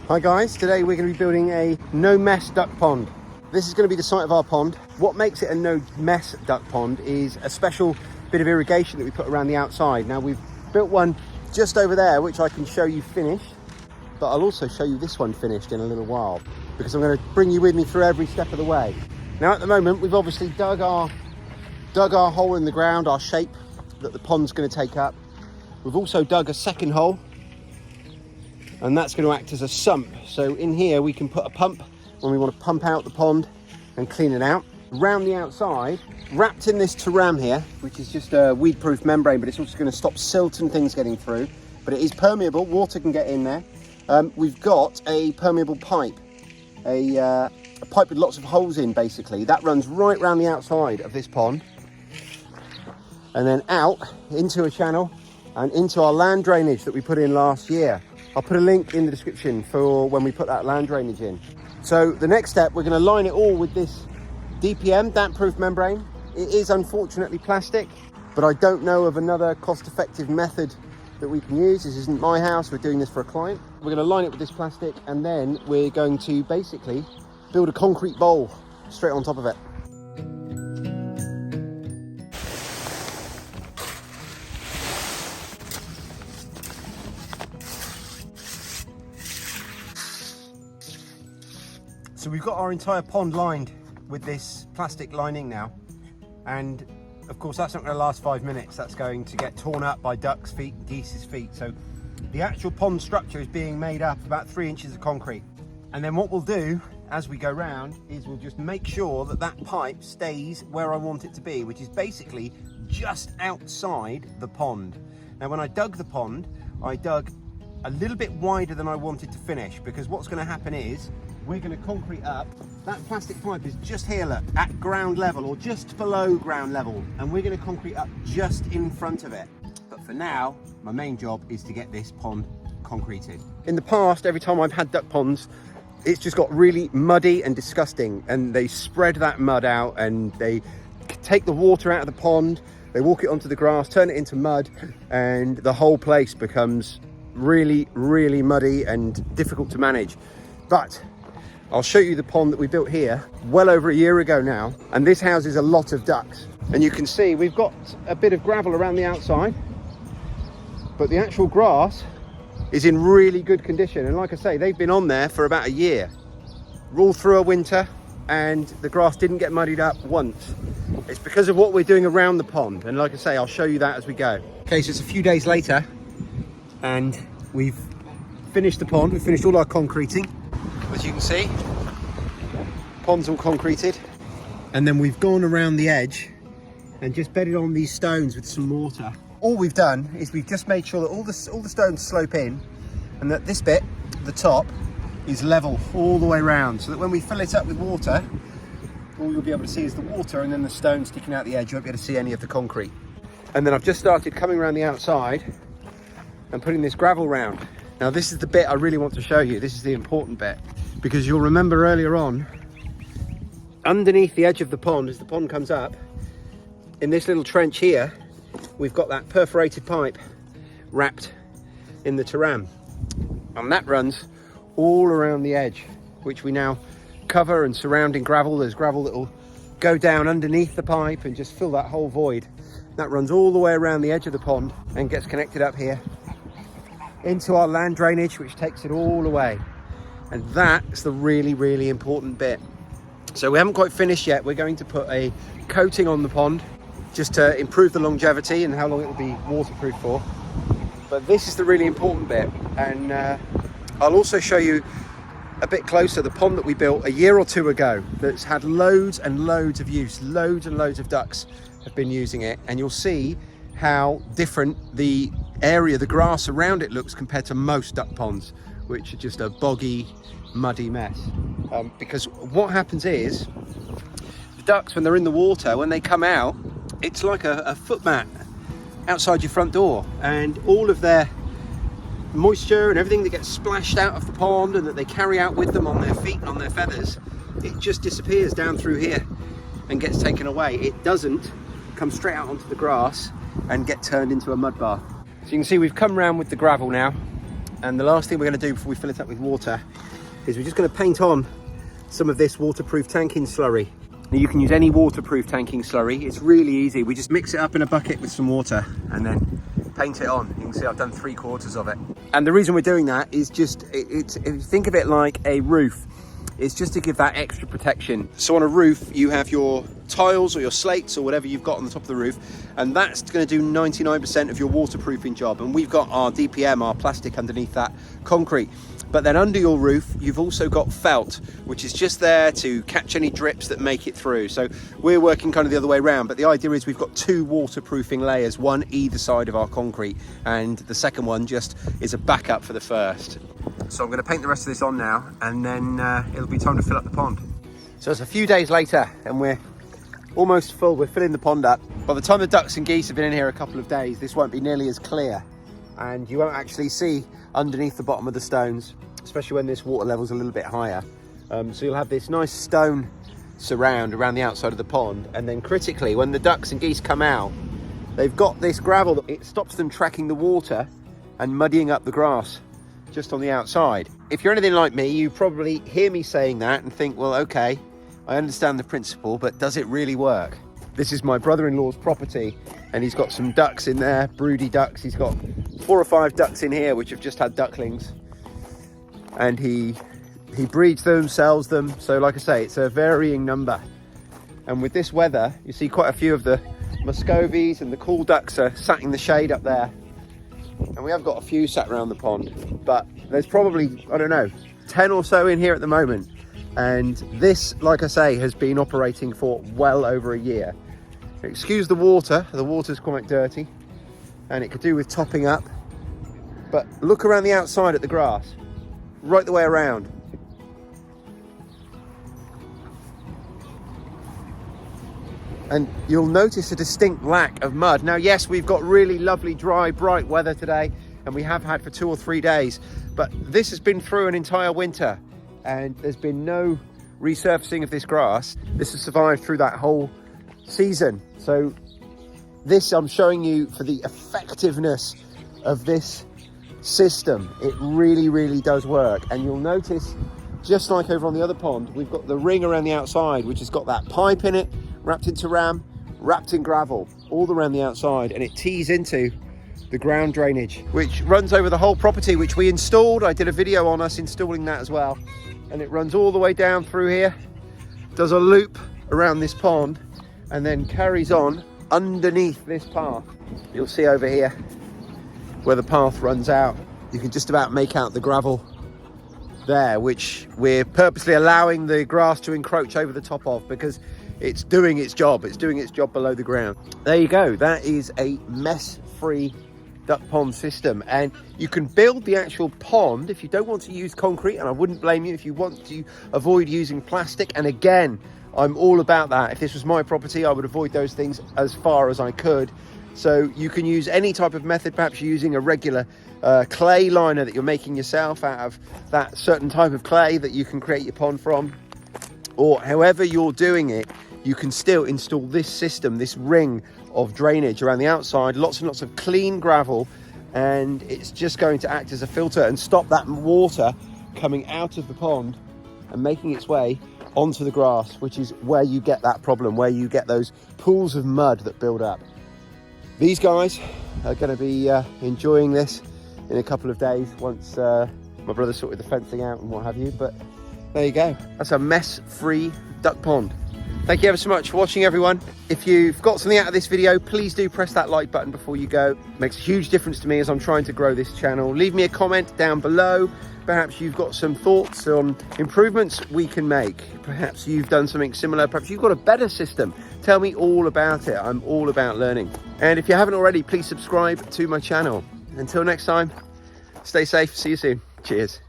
Hi guys, today we're going to be building a no mess duck pond. This is going to be the site of our pond. What makes it a no mess duck pond is a special bit of irrigation that we put around the outside. Now we've built one just over there which I can show you finished, but I'll also show you this one finished in a little while because I'm going to bring you with me through every step of the way. Now at the moment we've obviously dug our hole in the ground, our shape that the pond's going to take up. We've also dug a second hole, and that's going to act as a sump. So in here we can put a pump when we want to pump out the pond and clean it out. Around the outside, wrapped in this teram here, which is just a weed-proof membrane, but it's also going to stop silt and things getting through. But it is permeable, water can get in there. We've got a permeable pipe, a pipe with lots of holes in basically. That runs right around the outside of this pond and then out into a channel and into our land drainage that we put in last year. I'll put a link in the description for when we put that land drainage in. So the next step, we're going to line it all with this DPM, damp-proof membrane. It is unfortunately plastic, but I don't know of another cost-effective method that we can use. This isn't my house, we're doing this for a client. We're going to line it with this plastic, and then we're going to basically build a concrete bowl straight on top of it. So we've got our entire pond lined with this plastic lining now, and of course that's not going to last 5 minutes. That's going to get torn up by ducks' feet and geese's feet. So the actual pond structure is being made up of about 3 inches of concrete, and then what we'll do as we go round is we'll just make sure that that pipe stays where I want it to be, which is basically just outside the pond. Now when I dug the pond, I dug a little bit wider than I wanted to finish, because what's going to happen is we're going to concrete up. That plastic pipe is just here, look, at ground level or just below ground level, and we're going to concrete up just in front of it. But for now, my main job is to get this pond concreted. In the past, every time I've had duck ponds, it's just got really muddy and disgusting, and they spread that mud out and they take the water out of the pond, they walk it onto the grass, turn it into mud, and the whole place becomes really, really muddy and difficult to manage. But I'll show you the pond that we built here well over a year ago now, and this houses a lot of ducks. And you can see we've got a bit of gravel around the outside, but the actual grass is in really good condition. And like I say, they've been on there for about a year, all through a winter, and the grass didn't get muddied up once. It's because of what we're doing around the pond, and like I say, I'll show you that as we go. Okay, so it's a few days later, and we've finished the pond. We've finished all our concreting. As you can see, pond's all concreted, and then we've gone around the edge and just bedded on these stones with some mortar. All we've done is we've just made sure that all the stones slope in, and that this bit, the top, is level all the way around, so that when we fill it up with water, all you'll be able to see is the water, and then the stone sticking out the edge. You won't be able to see any of the concrete. And then I've just started coming around the outside and putting this gravel round. Now this is the bit I really want to show you. This is the important bit, because you'll remember earlier on, underneath the edge of the pond, as the pond comes up, in this little trench here, we've got that perforated pipe wrapped in the teram, and that runs all around the edge, which we now cover and surround in gravel. There's gravel that will go down underneath the pipe and just fill that whole void. That runs all the way around the edge of the pond and gets connected up here into our land drainage, which takes it all away. And that's the really, really important bit. So we haven't quite finished yet. We're going to put a coating on the pond just to improve the longevity and how long it will be waterproof for. But this is the really important bit, and I'll also show you a bit closer the pond that we built a year or two ago that's had loads and loads of use. Loads and loads of ducks have been using it, and you'll see how different the area, the grass around it looks compared to most duck ponds, which are just a boggy, muddy mess. Because what happens is, the ducks, when they're in the water, when they come out, it's like a foot mat outside your front door, and all of their moisture and everything that gets splashed out of the pond and that they carry out with them on their feet and on their feathers, it just disappears down through here and gets taken away. It doesn't come straight out onto the grass and get turned into a mud bath. So you can see we've come around with the gravel now, And the last thing we're going to do before we fill it up with water is we're just going to paint on some of this waterproof tanking slurry. Now you can use any waterproof tanking slurry. It's really easy. We just mix it up in a bucket with some water and then paint it on. You can see I've done 3/4 of it. And the reason we're doing that is just, if you think of it like a roof, it's just to give that extra protection. So on a roof, you have your tiles or your slates or whatever you've got on the top of the roof, and that's going to do 99% of your waterproofing job. And we've got our DPM, our plastic underneath that concrete. But then under your roof, you've also got felt, which is just there to catch any drips that make it through. So we're working kind of the other way around, but the idea is we've got 2 waterproofing layers, one either side of our concrete, and the second one just is a backup for the first. So I'm going to paint the rest of this on now, and then it'll be time to fill up the pond. So it's a few days later, and we're almost full. We're filling the pond up. By the time the ducks and geese have been in here a couple of days, this won't be nearly as clear, and you won't actually see underneath the bottom of the stones, especially when this water level's a little bit higher. So you'll have this nice stone surround around the outside of the pond, and then critically, when the ducks and geese come out, they've got this gravel. It stops them tracking the water and muddying up the grass just on the outside. If you're anything like me, you probably hear me saying that and think, well, okay, I understand the principle, but does it really work? This is my brother-in-law's property, and he's got some ducks in there, broody ducks. He's got 4 or 5 ducks in here which have just had ducklings, and he breeds them, sells them. So like I say, it's a varying number, and with this weather you see quite a few of the Muscovies and the cool ducks are sat in the shade up there, and we have got a few sat around the pond, but there's probably, I don't know, 10 or so in here at the moment. And this, like I say, has been operating for well over a year. Excuse the water's quite dirty, and it could do with topping up, but look around the outside at the grass, right the way around. And you'll notice a distinct lack of mud. Now, yes, we've got really lovely, dry, bright weather today, and we have had for 2 or 3 days, but this has been through an entire winter, and there's been no resurfacing of this grass. This has survived through that whole season. So this, I'm showing you for the effectiveness of this system. It really, really does work. And you'll notice, just like over on the other pond, we've got the ring around the outside, which has got that pipe in it, wrapped in ram, wrapped in gravel, all around the outside, and it tees into the ground drainage, which runs over the whole property, which we installed. I did a video on us installing that as well. And it runs all the way down through here, does a loop around this pond, and then carries on underneath this path. You'll see over here where the path runs out, you can just about make out the gravel there, which we're purposely allowing the grass to encroach over the top of, because it's doing its job. It's doing its job below the ground. There you go. That is a mess-free duck pond system, and you can build the actual pond if you don't want to use concrete, and I wouldn't blame you if you want to avoid using plastic. And again, I'm all about that. If this was my property, I would avoid those things as far as I could. So you can use any type of method. Perhaps you're using a regular clay liner that you're making yourself out of that certain type of clay that you can create your pond from, or however you're doing it, you can still install this system, this ring of drainage around the outside, lots and lots of clean gravel, and it's just going to act as a filter and stop that water coming out of the pond and making its way onto the grass, which is where you get that problem, where you get those pools of mud that build up. These guys are going to be enjoying this in a couple of days once my brother sorted the fencing out and what have you. But there you go, that's a mess-free duck pond. Thank you ever so much for watching, everyone. If you've got something out of this video, please do press that like button before you go. It makes a huge difference to me as I'm trying to grow this channel. Leave me a comment down below. Perhaps you've got some thoughts on improvements we can make. Perhaps you've done something similar. Perhaps you've got a better system. Tell me all about it. I'm all about learning. And if you haven't already, please subscribe to my channel. Until next time, stay safe. See you soon. Cheers.